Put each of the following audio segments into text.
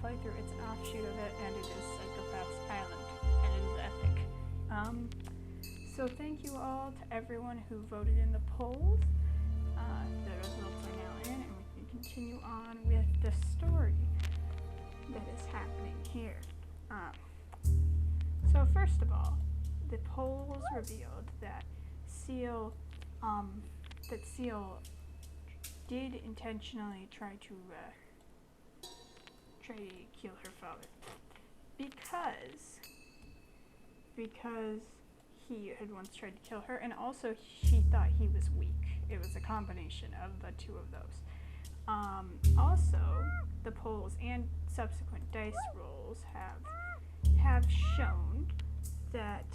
play through. It's an offshoot of it, and it is Psychopath's Island, and it is epic. So thank you all to everyone who voted in the polls. The results are now in, and we can continue on with the story that is happening here. So first of all, the polls revealed that Siel did intentionally try to kill her father because he had once tried to kill her, and also she thought he was weak. It was a combination of the two of those. Also, the polls and subsequent dice rolls have shown that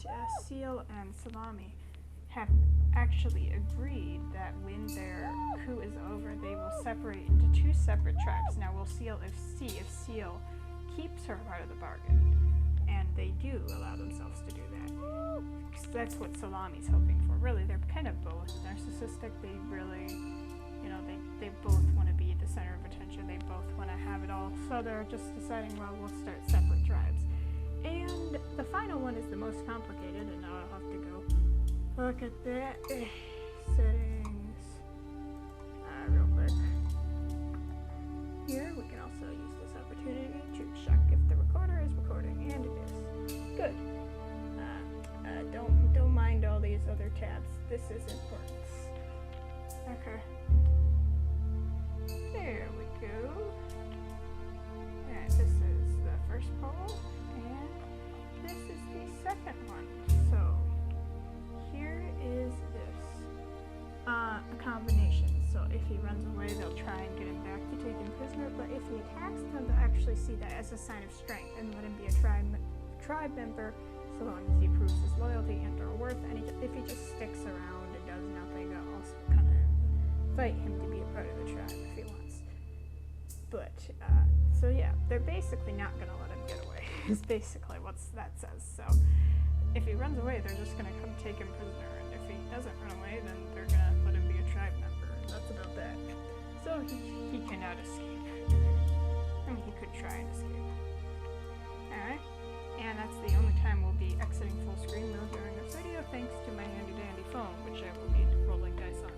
Siel and Silami have actually agreed that when their coup is over, they will separate into two separate tribes. Now we'll see if Siel keeps her part of the bargain, and they do allow themselves to do that. Because that's what Silami's hoping for. Really, they're kind of both narcissistic. They really, they both want to be at the center of attention. They both want to have it all. So they're just deciding, well, we'll start separate tribes. And the final one is the most complicated, and now I'll have to go look at that. Settings. Real quick. Here, we can also use this opportunity to check if the recorder is recording, and it is. Good. Don't mind all these other tabs. This is important. Okay. There we go. Alright, this is the first poll, and this is the second one. So, here is this. A combination. So if he runs away, they'll try and get him back to take him prisoner, but if he attacks them, they'll actually see that as a sign of strength and let him be a tribe member so long as he proves his loyalty and or worth. And if he just sticks around and does nothing, they'll also kind of fight him to be a part of the tribe if he wants. But, so yeah, they're basically not going to let him get away, is basically what that says. So if he runs away, they're just going to come take him prisoner, and if he doesn't run away, then they're going to let him be a tribe member, and that's about that. So he cannot escape. I mean, he could try and escape. Alright, and that's the only time we'll be exiting full screen mode during this video, thanks to my handy dandy phone, which I will be rolling dice on.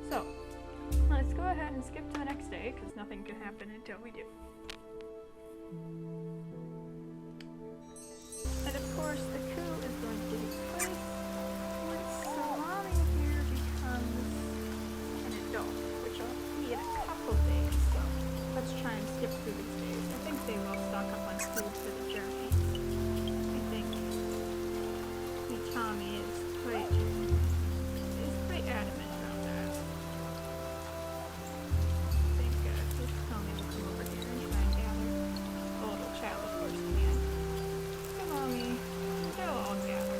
So, let's go ahead and skip to the next day, because nothing can happen until we do. And of course, the coup is going to take place when Silami here becomes an adult, which will be in a couple days, so let's try and skip through these days. I think they will stock up on food for the journey. I think Mitami is quite adamant about that. I think Tami will come over here and try and gather. The little child, of course, can. Silami, they'll all gather.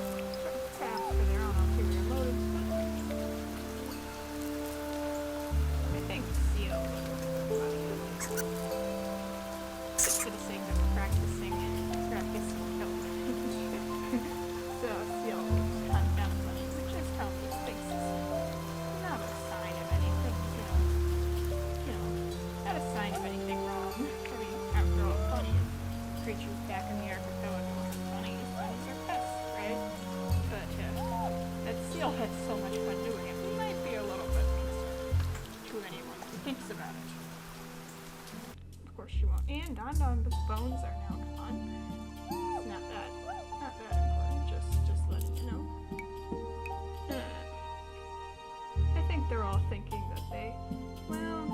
Perhaps for their own ulterior motives, but I think Siel just for the sake of practicing kill. So Siel will hunt down a bunny, which is how he thinks is not a sign of anything, not a sign of anything wrong. I mean, after all, plenty of creatures back in the archipelago are bunnies. Bunnies are pests, right? But that Siel had so much fun doing it, we might be a little bit concerned to anyone who thinks about it. Of course she won't. And Don's bones are now gone. It's not that important, just letting you know. I think they're all thinking that now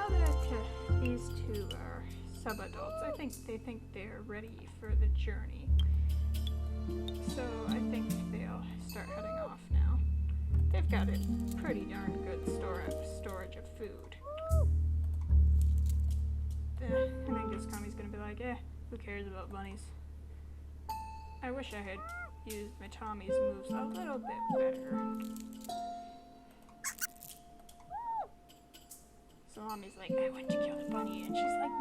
that these two are sub-adults, I think they think they're ready for the journey. So I think they'll start heading off now. They've got a pretty darn good storage of food. I think Iskomi's gonna be like, who cares about bunnies? I wish I had used Mitami's moves a little bit better. Salami's like, I want to kill the bunny, and she's like,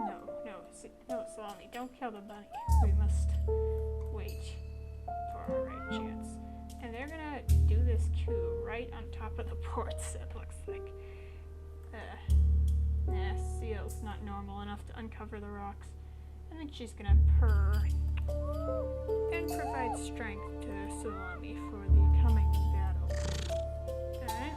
no, Silami, don't kill the bunny. We must wait for our right chance. And they're gonna do this coup right on top of the ports, it looks like. Siel battle's not normal enough to uncover the rocks. I think she's gonna purr and provide strength to Silami for the coming battle. Alright,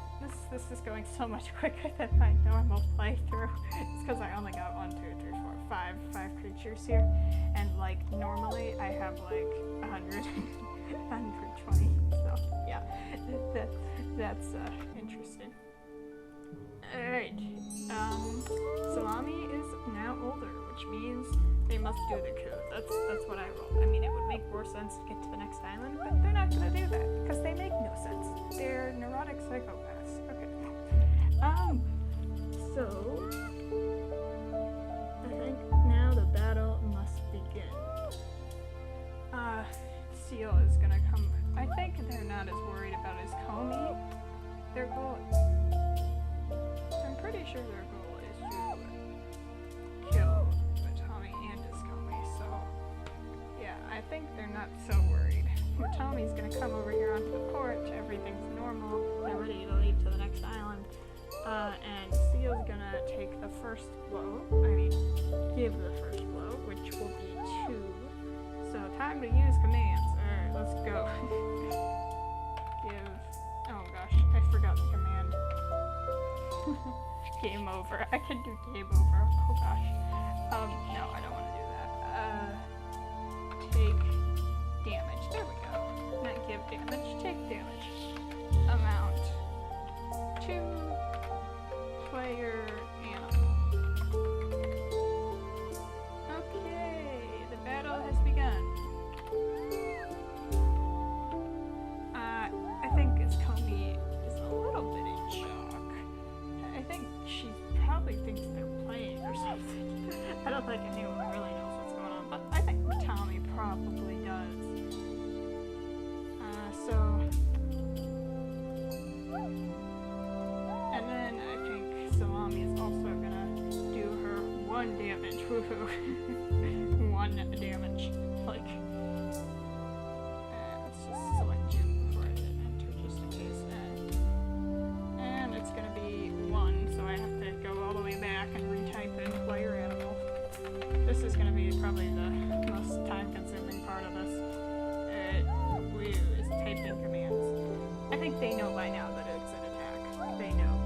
this is going so much quicker than my normal playthrough. It's because I only got 1, 2, 3, 4, 5 creatures here. And like normally I have like 100, 120. So yeah, that's interesting. Alright, Silami is now older, which means they must do the coup. That's what I rolled. I mean, it would make more sense to get to the next island, but they're not gonna do that because they make no sense. They're neurotic psychopaths. Okay. So I think now the battle must begin. Siel is gonna come. I think they're not as worried about Iskomi. Their goal, I'm pretty sure their goal is to kill Mitami and Iskomi, so yeah, I think they're not so worried. Mitami's gonna come over here onto the porch, everything's normal, they're ready to leave to the next island, and Siel's gonna take the first blow, give the first blow, which will be 2. So time to use commands. Alright, let's go. Oh gosh, I forgot the command. Game over. I can do game over. Oh gosh. No, I don't want to do that. Take damage. There we go. Not give damage, take damage. Amount. 2 player animal. Okay, the battle has begun. I think Iskomi is a little bit in shock. I think she probably thinks they're playing or something. I don't think anyone really knows what's going on, but I think Tami probably does. And then I think Silami is also gonna do her 1 damage. Woohoo. 1 damage. Like, let's just select you before I hit enter just in case. And it's gonna be 1, so I have to go all the way back and retype in player animal. This is gonna be probably the most time-consuming part of this. Woo is typing commands. I think they know by now that it's an attack. They know.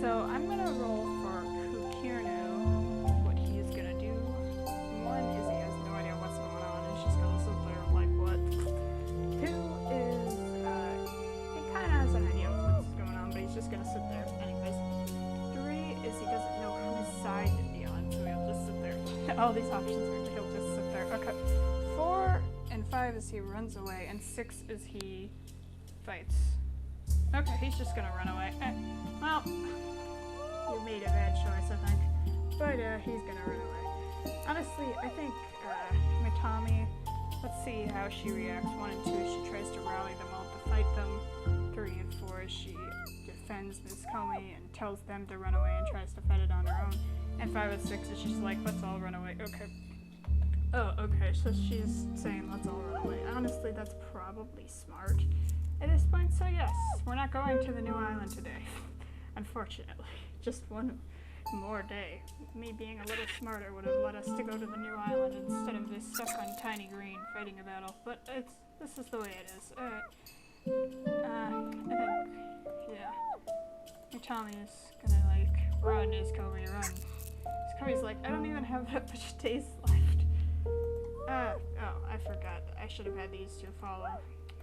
So I'm gonna roll for Kukirno, what he is gonna do. 1 is he has no idea what's going on. He's just gonna sit there like, what? 2 is, he kinda has an idea of what's going on, but he's just gonna sit there anyways. 3 is he doesn't know whose side to be on, so he'll just sit there. All these options are, he'll just sit there. Okay. 4 and 5 is he runs away, and 6 is he fights. Okay, he's just gonna run away. Well, you made a bad choice, I think. But he's gonna run away. Honestly, I think Mitami, let's see how she reacts. 1 and 2, she tries to rally them all to fight them. 3 and 4, she defends Iskomi and tells them to run away and tries to fight it on her own. And 5 and 6 is just like, let's all run away. Okay. Oh, okay, so she's saying let's all run away. Honestly, that's probably smart at this point, so yes, we're not going to the new island today. Unfortunately, just 1 more day. Me being a little smarter would have led us to go to the new island instead of this stuck on tiny green fighting a battle, but this is the way it is. Alright. I think, yeah. Mitami is gonna like, run, Iskomi, run. Iskomi's like, I don't even have that much days left. Oh, I forgot. I should have had these 2 follow.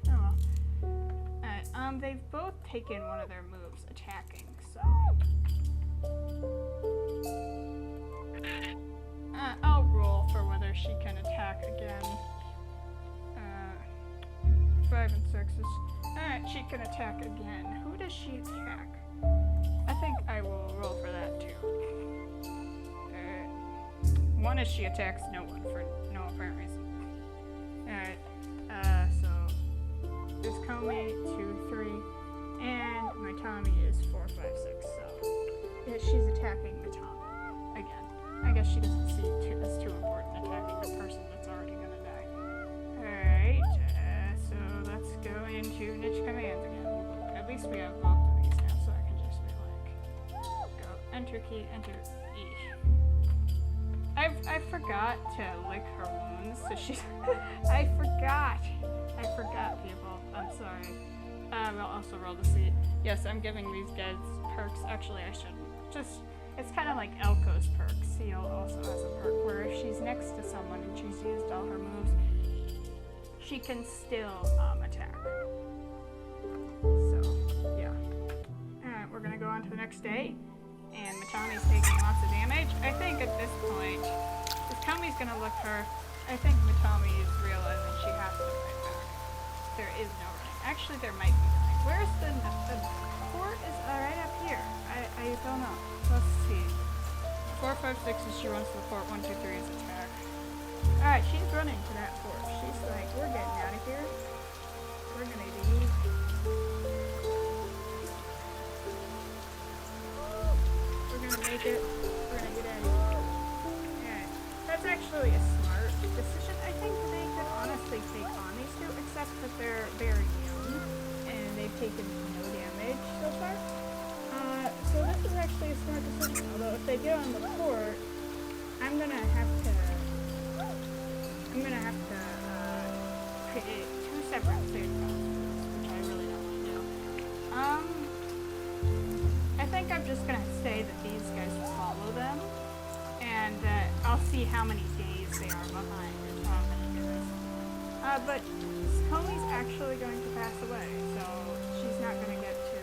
Oh well. Alright, they've both taken one of their moves, attacking, so... I'll roll for whether she can attack again. 5 and 6 is... Alright, she can attack again. Who does she attack? I think I will roll for that too. 1 is she attacks no one for no apparent reason. Alright, so Iskomi 2, 3, and Mitami is 4, 5, 6. So yeah, she's attacking Mitami again. I guess she doesn't see it's too important attacking the person that's already gonna die. Alright, so let's go into niche commands again. At least we have both of these now, so I can just be like, go. Enter key, enter E. I forgot to lick her wounds, so she's... I forgot, people. I'm sorry. We'll also roll to see. Yes, I'm giving these guys perks. Actually, I shouldn't. Just, it's kind of like Elko's perk. Siel also has a perk where if she's next to someone and she's used all her moves, she can still attack. So, yeah. Alright, we're gonna go on to the next day. And Mitami's taking lots of damage. I think at this point, if Tami's gonna look her, I think Mitami is realizing she has to fight back. There is no running. Actually, there might be running. Where's the fort? Is right up here. I don't know. Let's see. 4, 5, 6 is she runs to the fort. 1, 2, 3 is attack. Alright, she's running to that fort. She's like, we're getting out of here. We're gonna leave. Make it. We're gonna get out of here. Yeah, that's actually a smart decision. I think they could honestly take on these two, except that they're very young and they've taken no damage so far. So this is actually a smart decision. Although if they get on the fort, I'm gonna have to create 2 separate stage monsters, which I really don't want to do. I think I'm just gonna say that these guys follow them, and I'll see how many days they are behind is how I'm gonna do this. But Iskomi's actually going to pass away, so she's not gonna get to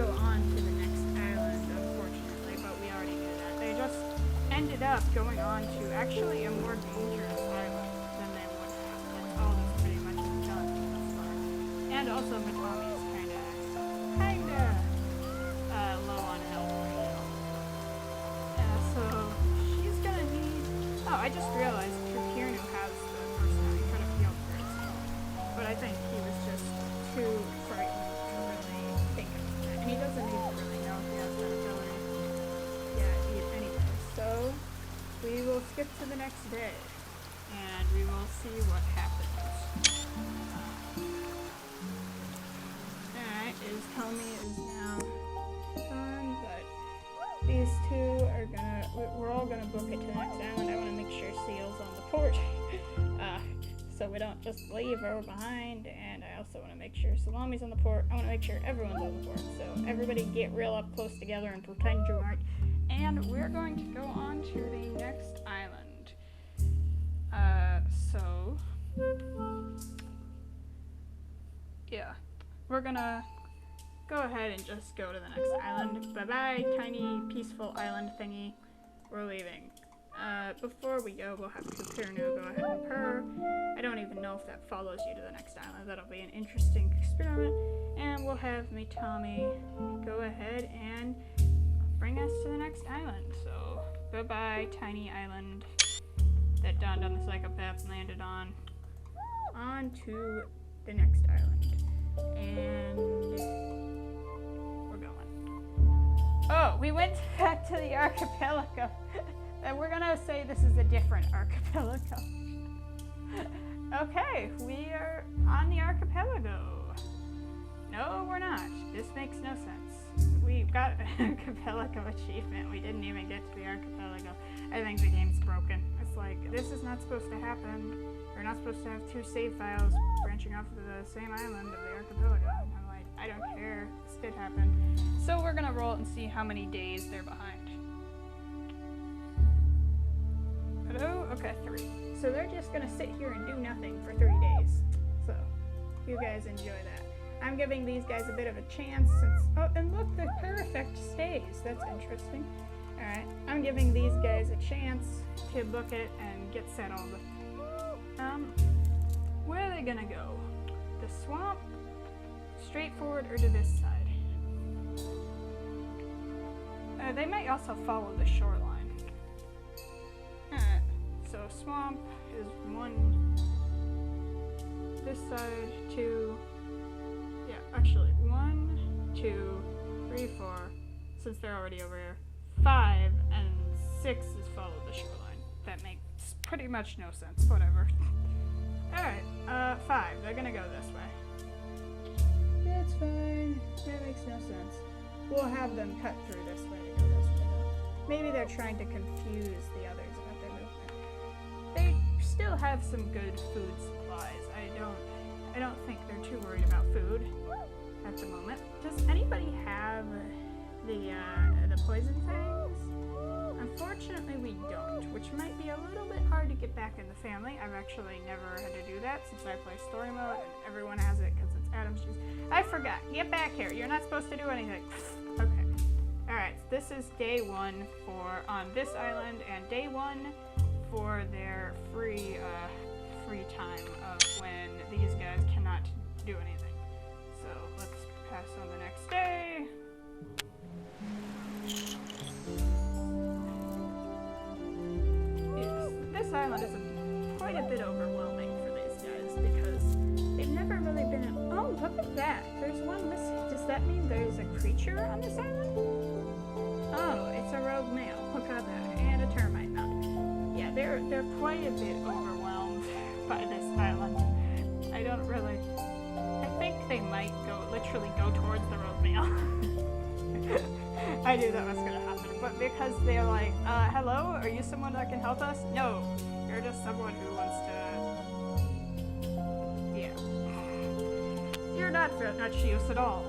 go on to the next island, unfortunately, but we already knew that. They just ended up going on to actually a more dangerous island than they would have. That's all that's pretty much done thus far. And also Mitami is kinda low on health right now. So she's gonna need... Oh, I just realized Kukirno has the person who could have healed her as well. But I think he was just too frightened to really think about that. And he doesn't even really know if he has that ability yet anyway. So we will skip to the next day. And we will see what happens. Alright, Iskomi is now gone, but these two are gonna, we're all gonna book it to the next island. I want to make sure Siel's on the port, so we don't just leave her behind, and I also want to make sure Silami's on the port. I want to make sure everyone's on the port, so everybody get real up close together and pretend you aren't. And we're going to go on to the next island. Yeah, we're gonna go ahead and just go to the next island. Bye-bye, tiny, peaceful island thingy. We're leaving. Before we go, we'll have Kukirno go ahead and purr. I don't even know if that follows you to the next island. That'll be an interesting experiment. And we'll have Mitami go ahead and bring us to the next island. So, bye-bye, tiny island that Don the Psychopath landed on. On to the next island. And we're going. Oh, we went back to the archipelago. And we're gonna say this is a different archipelago. Okay, we are on the archipelago. No, we're not. This makes no sense. We got an archipelago achievement. We didn't even get to the archipelago. I think the game's broken. It's like, this is not supposed to happen. We're not supposed to have 2 save files branching off of the same island of the archipelago. I'm like, I don't care. This did happen. So we're gonna roll and see how many days they're behind. Hello? Okay, 3. So they're just gonna sit here and do nothing for 3 days. So, you guys enjoy that. I'm giving these guys a bit of a chance since... Oh, and look, the purr effect stays. That's interesting. Alright, I'm giving these guys a chance to book it and get settled. Where are they gonna go? The swamp? Straight forward or to this side? They might also follow the shoreline. Alright, so swamp is 1. This side, 2. Yeah, actually, 1, 2, 3, 4. Since they're already over here. 5 and 6 is follow the shoreline. That makes pretty much no sense. Whatever. Alright, 5. They're gonna go this way. That's fine. That makes no sense. We'll have them cut through this way to go this way, though. maybe they're trying to confuse the others about their movement. They still have some good food supplies. I don't think they're too worried about food at the moment. Does anybody have the poison fangs? Unfortunately, we don't, which might be a little bit hard to get back in the family. I've actually never had to do that since I play story mode, and everyone has it because it's Adam's juice. I forgot. Get back here. You're not supposed to do anything. Okay. Alright, so this is day 1 on this island, and day 1 for their free time of when these guys cannot do anything. So let's pass on the next day. This island is quite a bit overwhelming for these guys because they've never really been in. Oh, look at that! There's one missing. Does that mean there's a creature on this island? Oh, it's a rogue male. Look at that, and a termite mound. Yeah, they're quite a bit overwhelmed by this island. I think they might literally go towards the rogue male. I knew that was gonna happen, but because they're like, hello, are you someone that can help us? No, you're just someone who wants to, yeah. You're not much use at all,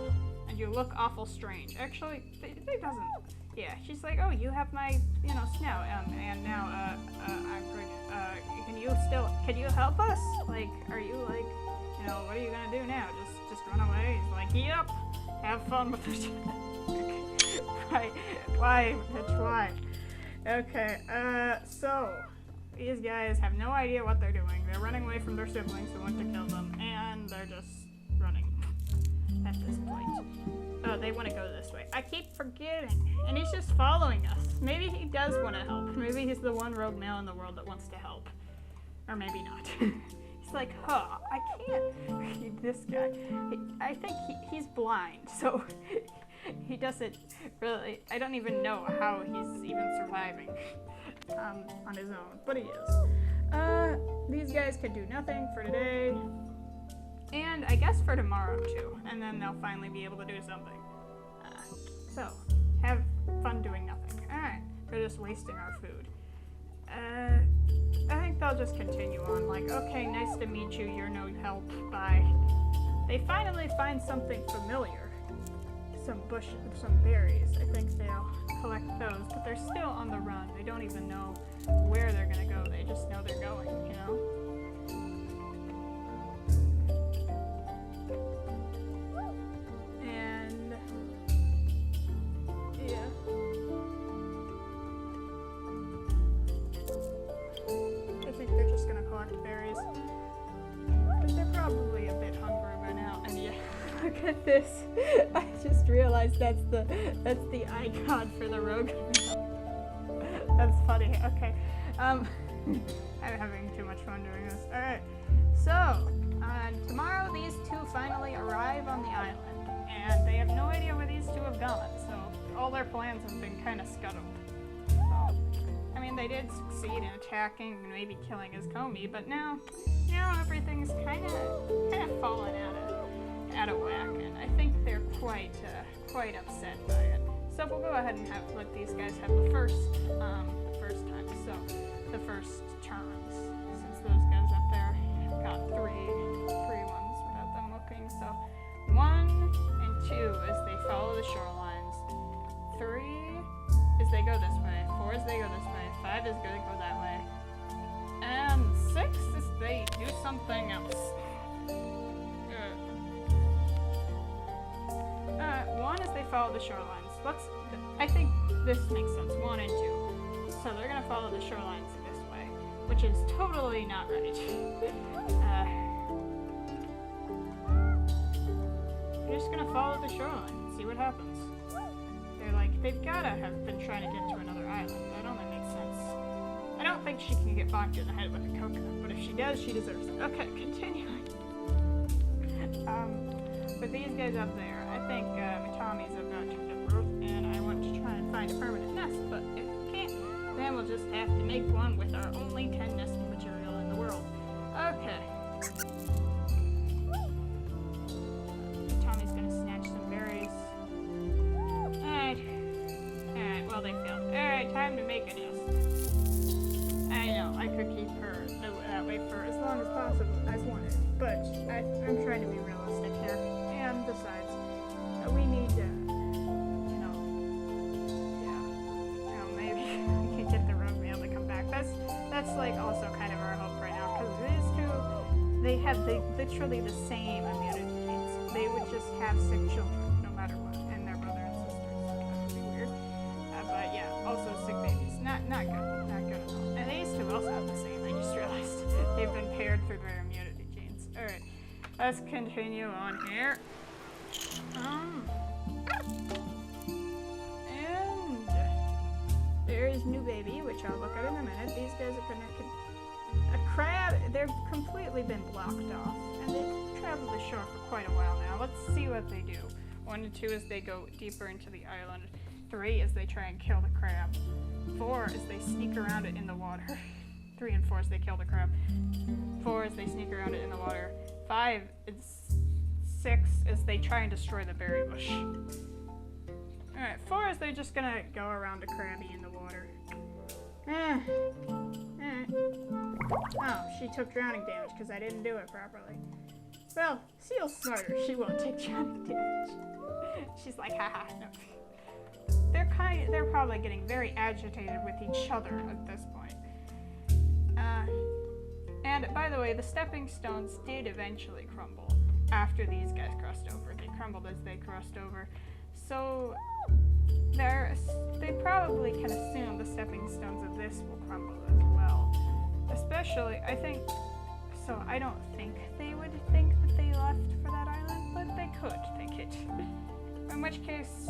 and you look awful strange. Actually, it doesn't, yeah, she's like, oh, you have my, snout, and now, can you help us? Like, are you like, what are you gonna do now? Just run away? He's like, yep, have fun with it. Why, bitch, why? Okay, so, these guys have no idea what they're doing. They're running away from their siblings who want to kill them, and they're just running at this point. Oh, they want to go this way. I keep forgetting, and he's just following us. Maybe he does want to help. Maybe he's the one rogue male in the world that wants to help. Or maybe not. He's like, I can't. This guy, I think he's blind, so he doesn't really, I don't even know how he's even surviving on his own, but he is. These guys can do nothing for today, and I guess for tomorrow too, and then they'll finally be able to do something. So, have fun doing nothing. Alright, they're just wasting our food. I think they'll just continue on, like, okay, nice to meet you, you're no help, bye. They finally find something familiar. Some bushes, some berries. I think they'll collect those, but they're still on the run. They don't even know where they're gonna go. They just know they're going, And yeah. I think they're just gonna collect berries. But they're probably a bit hungry by now. And yeah. Look at this. I just realized that's the icon for the rogue. That's funny. Okay. I'm having too much fun doing this. Alright. So, tomorrow these two finally arrive on the island. And they have no idea where these two have gone. So, all their plans have been kind of scuttled. So, I mean, they did succeed in attacking and maybe killing Iskomi, but now everything's kind of fallen out of whack, and I think they're quite upset by it. So we'll go ahead and let these guys have the first time. So the first turns, since those guys up there have got three ones without them looking. So 1 and 2 as they follow the shorelines. 3 as they go this way. 4 as they go this way. 5 is going to go that way. And 6 as they do something else. 1 as they follow the shorelines. I think this makes sense. 1 and 2. So they're gonna follow the shorelines this way, which is totally not right. You're just gonna follow the shoreline and see what happens. They've gotta have been trying to get to another island. That only makes sense. I don't think she can get bonked in the head with a coconut, but if she does, she deserves it. Okay, continuing. With these guys up there, I think Mitami's about to give birth, and I want to try and find a permanent nest, but if we can't, then we'll just have to make one with our only 10 nesting material in the world. Okay. Mitami's gonna snatch some berries. Alright, well they failed. Alright, time could keep her that way for as long as possible, as wanted. But I'm trying to be realistic here. And besides, we need to, maybe we can get the rogue male to come back. That's like also kind of our hope right now, because these two, they have literally the same immunity genes. They would just have sick children, no matter what, and their brother and sisters. That would be weird. But yeah, also sick babies. Not good. Not good at all. And these two also have the same. I just realized they've been paired through their immunity genes. Alright, let's continue on here. And there is new baby, which I'll look at in a minute. These guys are connected. A crab, they've completely been blocked off, and they've traveled the shore for quite a while now. Let's see what they do. 1 and 2 is they go deeper into the island. 3 is they try and kill the crab. 4 is they sneak around it in the water. 3 and 4 is they kill the crab. 4 is they sneak around it in the water. 5 is 6 is they try and destroy the berry bush. Alright, 4 is they're just gonna go around a crabby in the water. Oh, she took drowning damage because I didn't do it properly. Well, Siel's smarter. She won't take drowning damage. She's like, haha, no. They're probably getting very agitated with each other at this point. And by the way, the stepping stones did eventually crumble after these guys crossed over. They crumbled as they crossed over. So they probably can assume the stepping stones of this will crumble as well. Especially, I don't think they would think that they left for that island, but they could think it. In which case,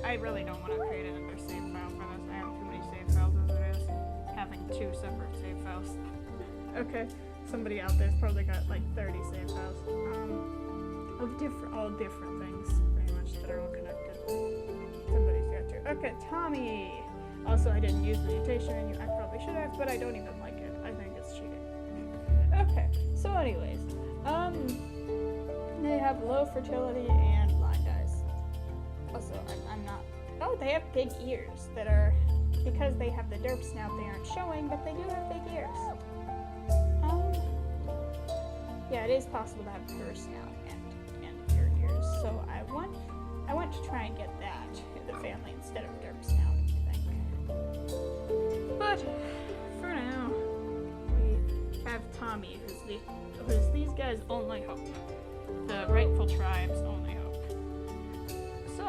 I really don't want to create another save file for this. I have too many save files as it is. Having 2 separate save files. Okay, somebody out there's probably got like 30 save files. Of all different things, pretty much, that are all connected. Somebody's got to. Okay, Tami! Also, I didn't use the mutation menu. I probably should have, but I don't even like it. I think it's cheating. Okay, so anyways, they have low fertility and blind eyes. Also, I'm not... Oh, they have big ears that are... Because they have the derp snout, they aren't showing, but they do have big ears. Yeah, it is possible to have her snout and your ears, so I want to try and get that in the family instead of derp snout, I think. But for now, we have Tami, who's these guys' only hope. The rightful tribe's only hope. So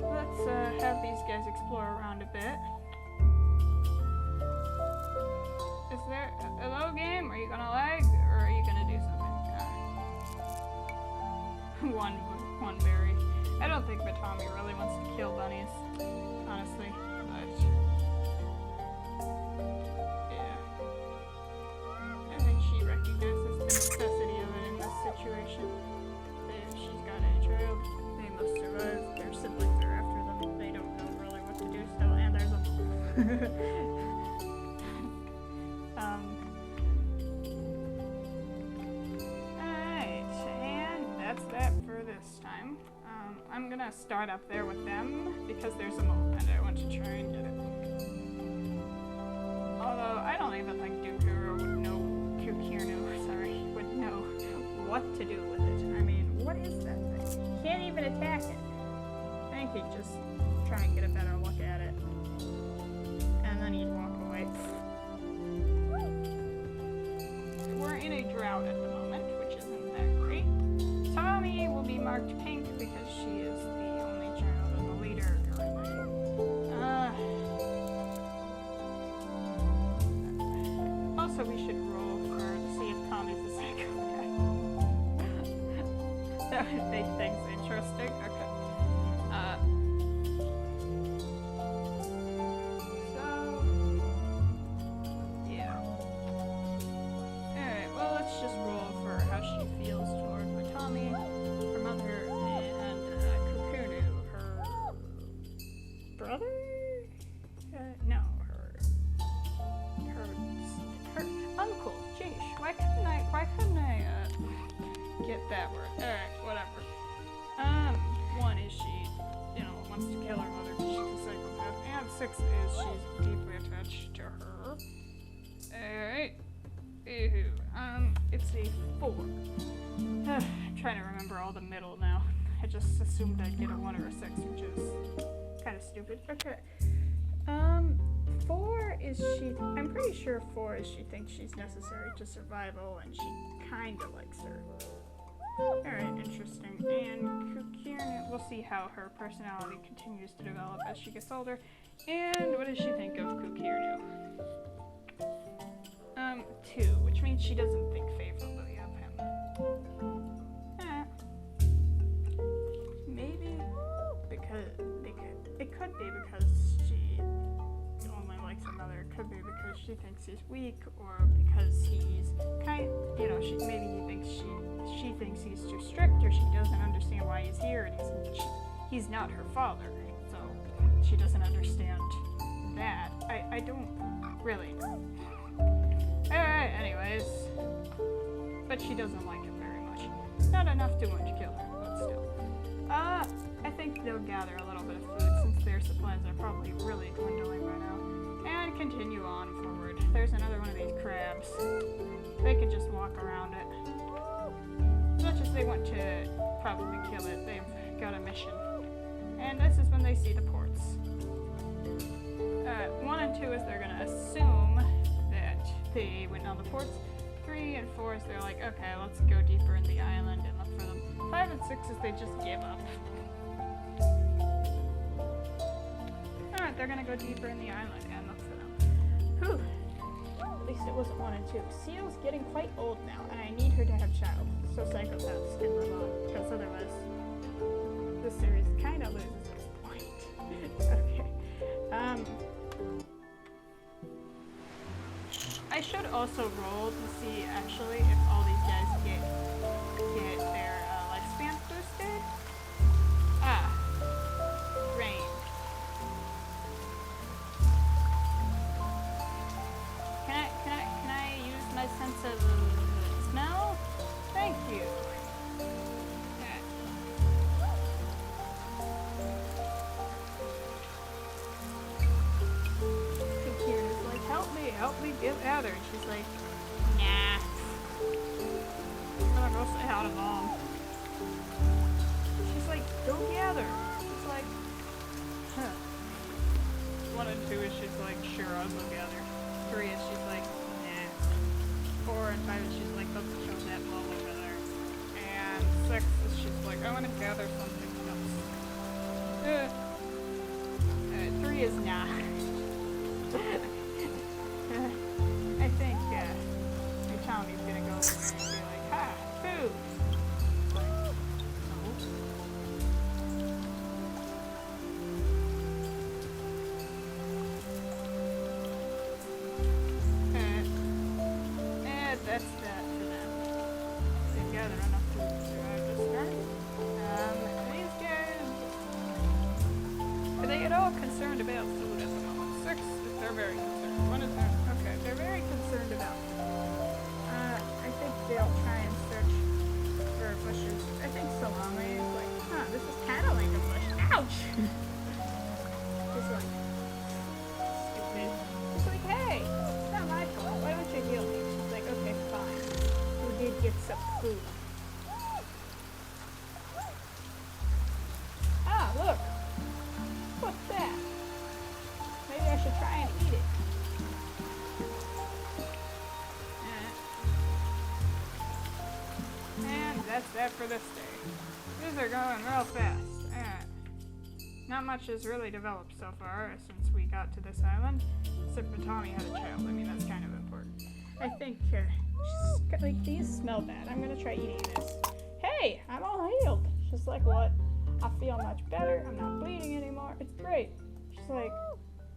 let's have these guys explore around a bit. Is there a hello game? Are you gonna lag, or are you gonna do something? One berry. I don't think Mitami really wants to kill bunnies, honestly. But yeah, I think she recognizes the necessity of it in this situation. If she's got a child, they must survive. Their siblings are after them. They don't know really what to do still, and there's a Alright, and that's that for this time. I'm gonna start up there with them because there's a mole and I want to try and get it. Although I don't even think Kukirno would know would know what to do with it. I mean, what is that thing? He can't even attack it. I think he'd just try and get a better look at it. And then he'd walk away. We're in a drought at the moment, which isn't that great. Tami will be marked pink because she is the only child and the leader currently. Also, we should roll to see if Tommy's a psychopath. That would make things interesting. Okay. Just roll for how she feels toward Mitami, her mother, and Kukirno, her brother? No, her uncle. Jeez, why couldn't I get that word? Alright, whatever. 1 is she, wants to kill her mother because she's a psychopath, and 6 is she's deeply attached to her. Alright. It's a 4. I'm trying to remember all the middle now. I just assumed I'd get a 1 or a 6, which is kind of stupid. Okay. 4 is I'm pretty sure 4 is she thinks she's necessary to survival and she kind of likes her. Alright, interesting. And Kukirno, we'll see how her personality continues to develop as she gets older. And what does she think of Kukirno? 2, which means she doesn't think favorably of him. Maybe because it could be because she only likes another. It could be because she thinks he's weak, or because he's maybe he thinks she thinks he's too strict, or she doesn't understand why he's here, and he's not her father, so she doesn't understand that. I don't really know. Alright, anyways. But she doesn't like him very much. Not enough to want to kill her, but still. I think they'll gather a little bit of food since their supplies are probably really dwindling right now. And continue on forward. There's another one of these crabs. They could just walk around it. As much as they want to probably kill it, they've got a mission. And this is when they see the ports. 1 and 2 is they're gonna assume that they went on the ports. 3 and 4 is they're like, okay, let's go deeper in the island and look for them. 5 and 6 is they just give up. Alright, they're gonna go deeper in the island and look for them. Whew. At least it wasn't 1 and 2. Siel's getting quite old now, and I need her to have child, so Psychopaths can live on, because otherwise this series kind of loses its point. Okay. I should also roll to see actually if all these guys get their lifespan boosted. Rain. Can I use my sense of smell? Thank you. Help me get at her. And she's like, nah. I'm gonna go say hi to Mom. She's like, go gather. She's like, huh. 1 and 2 is she's like, sure, I'll go gather. 3 is she's like, nah. 4 and 5 is she's like, let's kill that mole over there. And 6 is she's like, I wanna gather something else. 3 is nah. I think Tami's gonna go over there and be like, ha, food! Like, no. And that's that for them. They've gathered enough food to survive this night. These guys, are they at all concerned about food at the moment? 6, they're very concerned. 1 is there. Okay, they're very concerned about food. I think they'll try and search for bushes. I think Silami is like, this is kind of like a bush. Ouch! She's like, stupid. She's like, hey, it's not my fault. Why don't you heal me? She's like, okay, fine. We did get some food. Look! What's that? Maybe I should try and eat it. And that's that for this day. These are going real fast. Not much has really developed so far since we got to this island. Except Mitami had a child. I mean, that's kind of important. I think, like, these smell bad. I'm gonna try eating this. Hey, I'm all healed. She's like, what? I feel much better. I'm not bleeding anymore. It's great. She's like,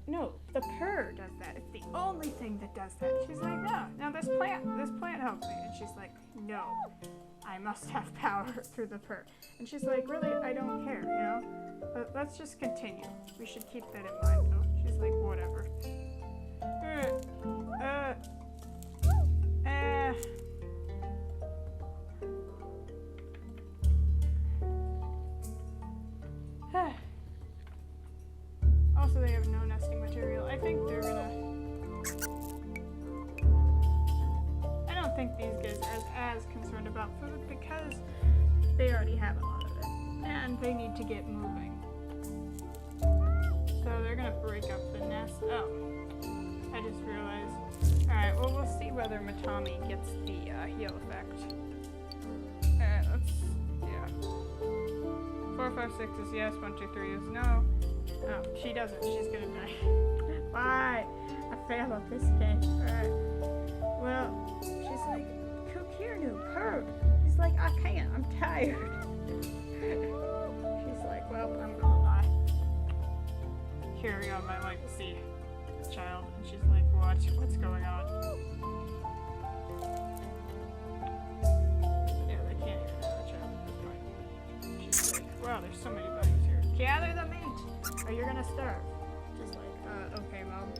no, the purr does that. It's the only thing that does that. She's like, no, this plant helps me. And she's like, no, I must have power through the purr. And she's like, really, I don't care, you know? But let's just continue. We should keep that in mind, though. She's like, whatever. Also, they have no nesting think these guys are as concerned about food because they already have a lot of it. And they need to get moving. So they're gonna break up the nest. Oh, I just realized. Alright, well, we'll see whether Mitami gets the heal effect. Alright, let's, yeah. 4, 5, 6 is yes, 1, 2, 3 is no. Oh, she doesn't, she's gonna die. Why? I failed at this game. Alright. Well, she's like, Kukirno, purr. He's like, I can't, I'm tired. She's like, well, I'm gonna lie. Carry on my legacy, child. And she's like, what? What's going on? Yeah, they can't hear another child at this point. She's like, wow, there's so many bunnies here. Gather the meat, or you're gonna starve. Just like, okay, Mom.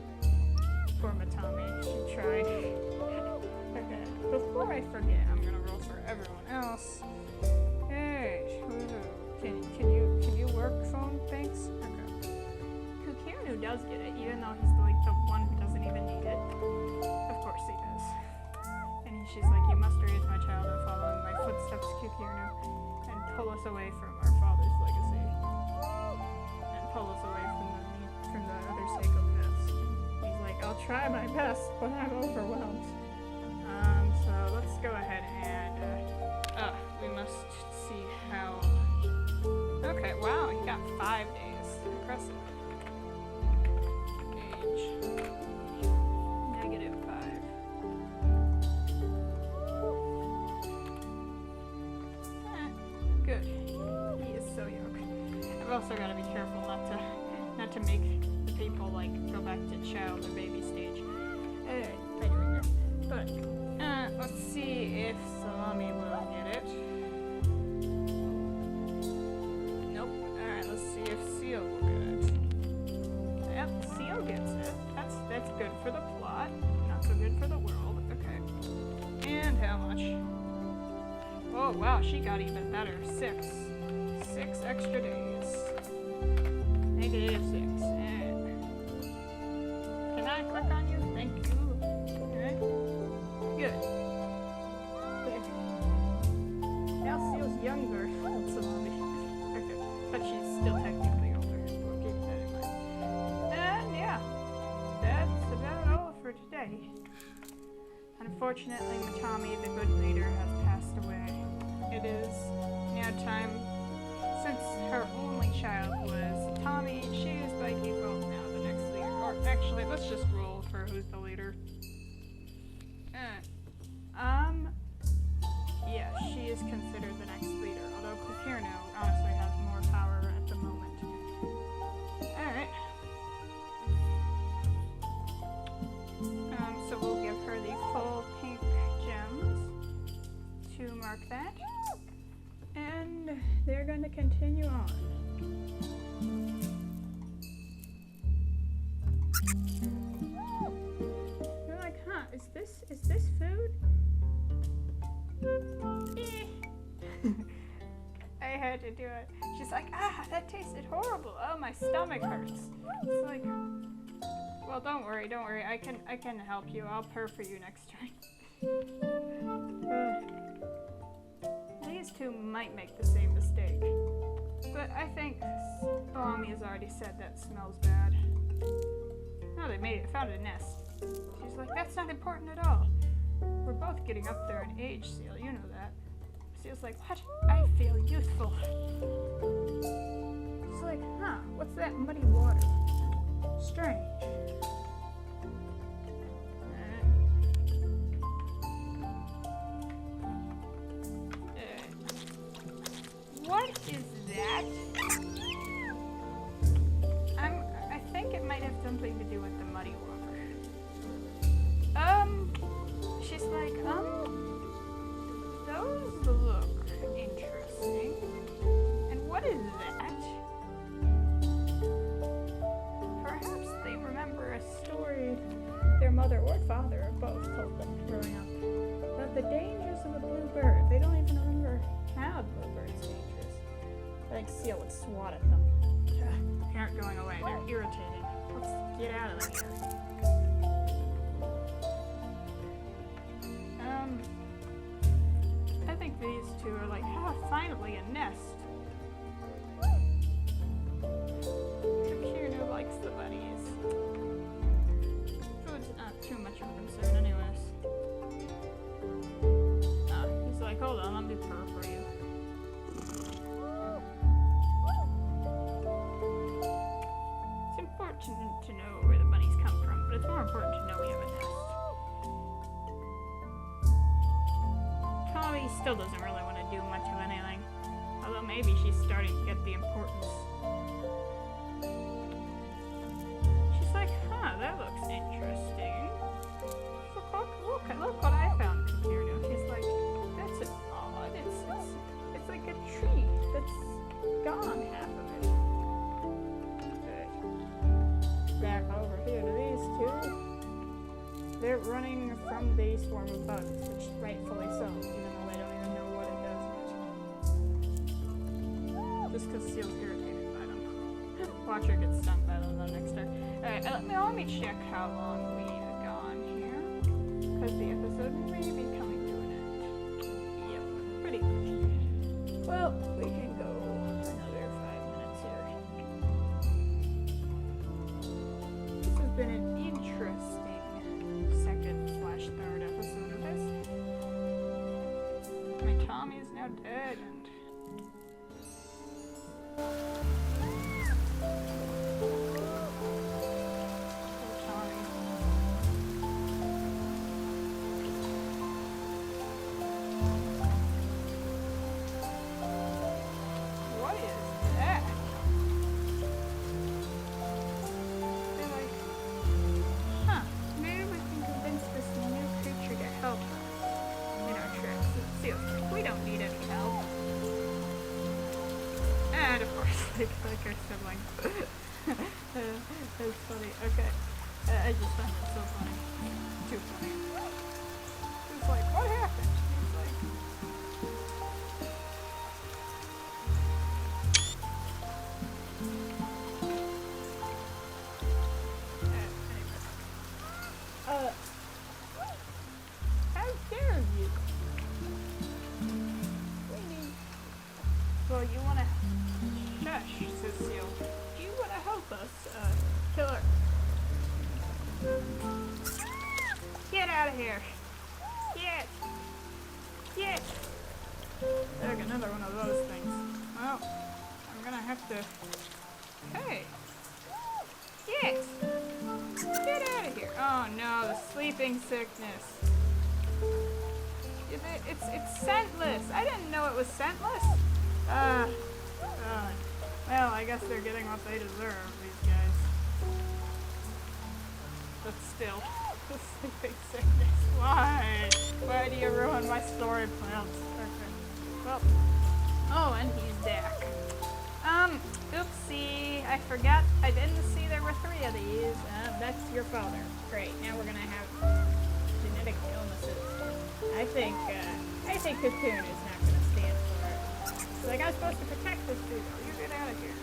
Poor Mitami, she tried. Okay, before I forget, I'm gonna roll for everyone else. Hey, can you work phone? Thanks. Okay. Kukirno does get it, even though he's like the one who doesn't even need it. Of course he does. And she's like, you must raise my child and follow in my footsteps, Kukirno, and pull us away from our father's legacy, and pull us away from the other psychopaths. He's like, I'll try my best, but I'm overwhelmed. So let's go ahead and we must see how. Okay, wow, he got 5 days. Impressive. Age -5. Good. He is so young. I've also got to be careful not to make the people like go back to child or baby stage. But let's see if Silami will get it. Nope. Alright, let's see if Siel will get it. Yep, Siel gets it. That's good for the plot. Not so good for the world. Okay. And how much? Oh wow, she got even better. 6. 6 extra days. -6. And can I click on you? Thank you. Alright. Good. Now Siel's younger than Silami. Okay. But she's still technically older. We'll keep that in mind. And yeah. That's about all for today. Unfortunately, Mitami, the good leader, has passed away. It is now time, since her only child was Tami, she is by default now the next leader. Or actually, let's just roll for who's the leader. Yeah, she is considered the next leader, although Kukirno honestly has more power at the moment. Alright. So we'll give her the full pink gems to mark that. And they're going to continue on. You're like, huh, is this food? I had to do it. She's like, that tasted horrible. Oh, my stomach hurts. It's like, well, don't worry. I can help you. I'll purr for you next time. These two might make the same mistake. But I think Silami has already said that smells bad. No, they found a nest. She's like, that's not important at all. We're both getting up there in age, Siel, you know that. Siel's like, what? I feel youthful. She's like, huh, what's that muddy water? Strange. What is that? I think it might have something to do with the muddy water. She's like, those look interesting. And what is that? Perhaps they remember a story their mother or father or both told them growing up about the dangers of a blue bird. They don't even remember how the blue bird's dangerous. I think Siel would swat at them. They aren't going away. They're irritated. Let's get out of there. I think these two are like, ah, finally a nest. Kukirno likes the bunnies. Food's not too much of a concern anyways. He's like, hold on, let me purr for you. It's important to know where the bunnies come from, but it's more important to know we have a nest. Tami still doesn't really want to do much of anything, although maybe she's starting to get the importance. She's like, huh, that looks interesting. Look what I found, Kukirno. She's like, that's odd. It's like a tree that's gone half of it. Okay. Back over here to these two. They're running from the swarm of bugs, which rightfully so, even though they don't even know what it does yet. Just because Siel's irritated by them. Watch her get stung by them the next turn. Alright, let me check how long we have gone here. Because the episode may be coming to an end. Yep, pretty much. Well, we can go another 5 minutes here. This has been an interesting second/third episode of this. My Tami is now dead, and what is that? They're like, huh, maybe we can convince this new creature to help us in our trips. Seriously, we don't need any help. And of course, like our sibling. That's funny. Okay. I just found it so funny. Too funny. It's like, what happened? It's like, how dare you? Well, you wanna shush, says Siel. Do you wanna help us, kill her? Get out of here! Get! Look, another one of those things. Well, I'm gonna have to. Hey! Get out of here! Oh no, the sleeping sickness. It's scentless. I didn't know it was scentless. Well, I guess they're getting what they deserve, these guys. But still, the sleeping sickness. Why? Why do you ruin my story plans? Okay. Well, oh, and he's back. Oopsie, I forgot. I didn't see there were 3 of these. That's your father. Great, now we're gonna have genetic illnesses. I think Kukirno is not gonna stand for it. It's like, I'm supposed to protect this dude. Oh, you get out of here.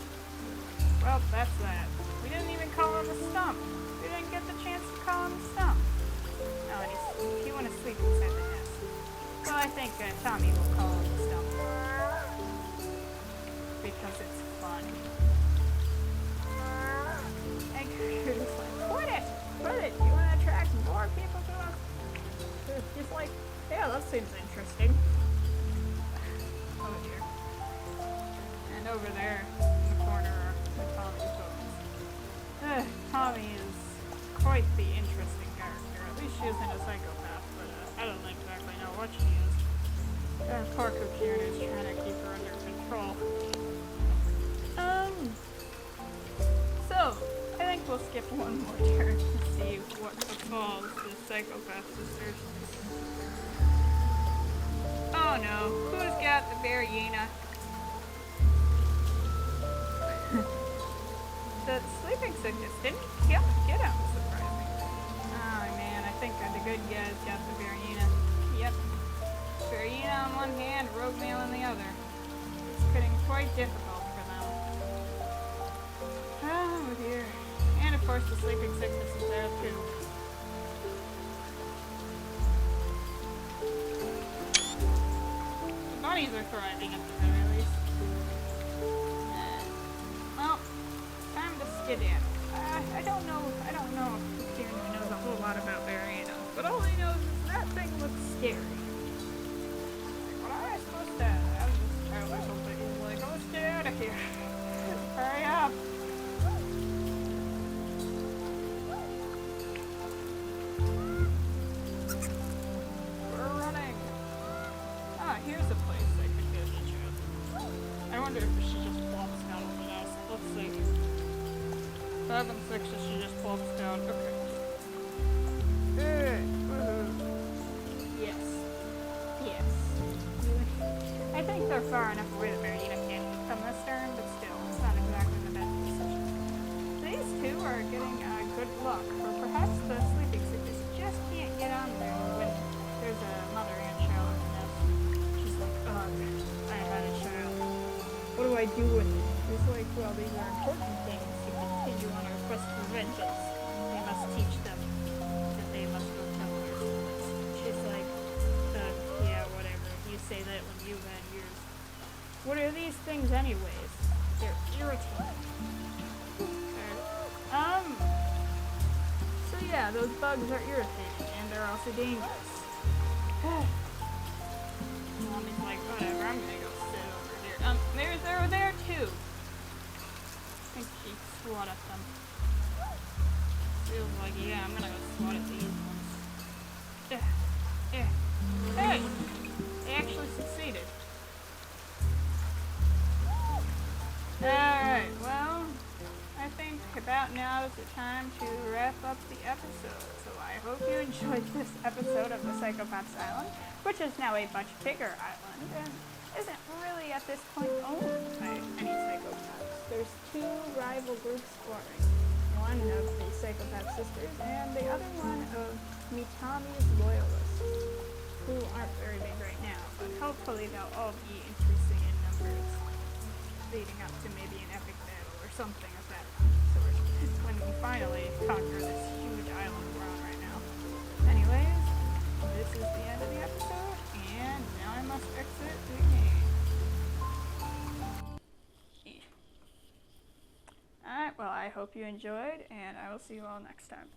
Well, that's that. We didn't even call him a stump. We didn't get the chance to call him a stump. No, he wanna sleep inside the nest. Well, I think Tami will call him a stump. Because it's fun. And Kukirno's like, quit it! You wanna attract more people to us? He's like, yeah, that seems interesting. Oh dear. And over there in the corner are Tommy's bones. Tami is quite the interesting character. At least she isn't a psychopath, but I don't exactly know what she is. Poor Kukirno is trying to keep her under control. So, I think we'll skip one more turn to see what befalls the Psychopath sisters. Oh no, who's got the bearyena? The sleeping sickness didn't get him, surprisingly. Oh man, I think the good guys got the bearyena. Yep. Bearyena on one hand, rogue mail on the other. It's getting quite difficult for them. Oh dear. And of course the sleeping sickness is there too. colonies are thriving at the very least. Well, time to skedaddle. I don't know if Kukirno knows a whole lot about bearyena, but all he knows is that thing looks scary. Like, what am I supposed to? I was just totally something. He's like, oh, let's get out of here. Hurry up. We're running. Ah, here's a place I could go to each other. I wonder if she just plops down over us. Let's see. 5 and 6 if she just plops down. Okay. Yes. Yes. I think they're far enough away that bearyena can't come this turn, but still, it's not exactly the best decision. These two are getting good luck, or perhaps the sleeping sickness just can't get on there when there's a mother and child in the nest. She's like, ugh, I had a child. What do I do with it? It's like, well, these are important things to continue on our quest for vengeance. We must teach them that they must go tell their stories. She's like, yeah, whatever. You say that when you've had yours. What are these things anyways? They're irritated. So yeah, those bugs are irritating, and they're also dangerous. Mommy's like, whatever, I'm gonna go sit over here. They're there too. I think she swat at them. Feels like, yeah, I'm gonna go swat at these ones. Hey! They actually succeeded. Alright, well, I think about now is the time to wrap up the episode. So I hope you enjoyed this episode of the Psychopath's Island, which is now a much bigger island, and isn't really at this point owned by any psychopaths. There's 2 rival groups forming. One of the Psychopath sisters, and the other one of Mitami's loyalists, who aren't very big right now, but hopefully they'll all be increasing in numbers, leading up to maybe an epic battle or something of that sort, when we finally conquer this huge island we're on right now. Anyways, this is the end of the episode, and now I must exit the game. Alright, well, I hope you enjoyed, and I will see you all next time.